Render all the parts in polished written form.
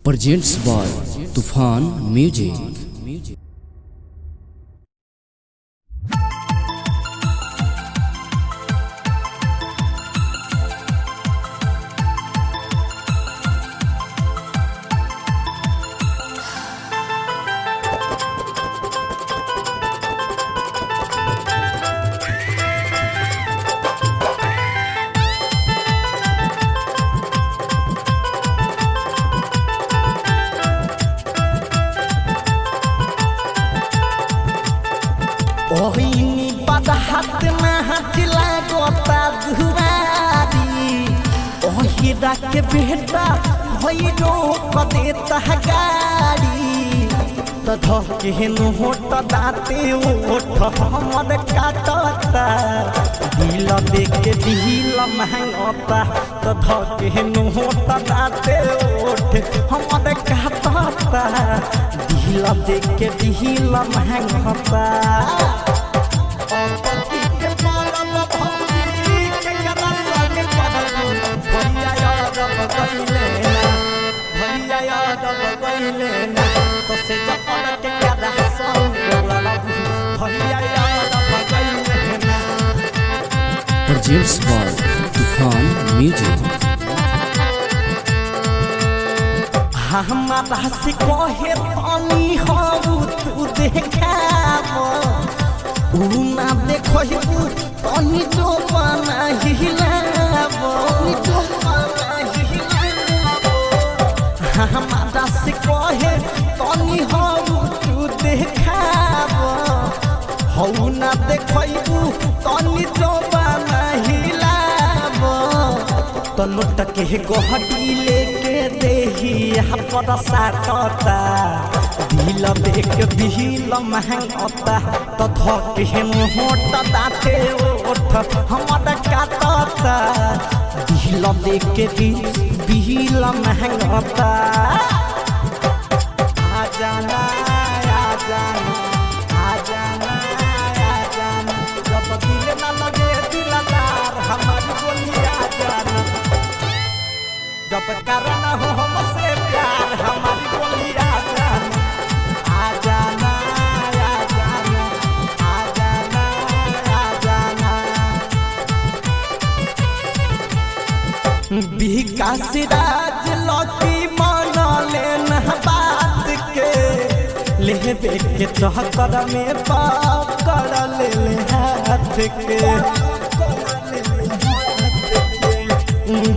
Presents by तूफान music. ओहिनी बदहत महचिला गोता दुआरी ओहिरा के बेटा होई रोक देता गाड़ी तो धके नोट दाते ओठ हमर काटता दिल देख दिल महंगता तो धके नोट दाते ओठ हमर काटता दिल देख दिल महंगता प्रेजेंट्स बाय तूफान म्यूजिक। हमारा से कहे पानी हो तू देखाबो ना देखो पानी जो पाना हिलाबो हमारा से कहे पानी हो तू देखाबो हौ ना देखो पानी जो पाना हिलाबो तो नोट के गोहटी लेके देही पर साटता दिल देख दिल महंगता तो धके नोट दाते ओठ हमर काटता दिल देख दिल महंगता आ जाना जब दिल न लगे दिलदार हमारी बोली आ जाना जब करना हो हमसे प्यार हमारी बोली आ जाना विकास राज लौकी मान लेना बात के लेबे के चहकर में पकड़ ले हाथ के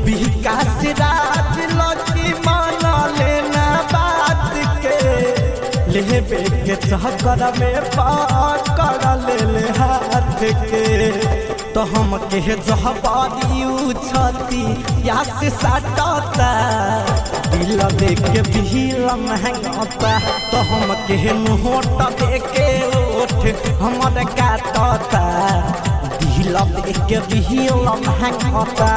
विकास राज लौकी मान लेना बात के लेबे के चहकर में पकड़ ले हाथ के तो हम के जहबारी उछती या से साटता दिल देख के दिल महंगता तो हम के नोट देख के ओठ हमर काटता दिल देख के दिल महंगता।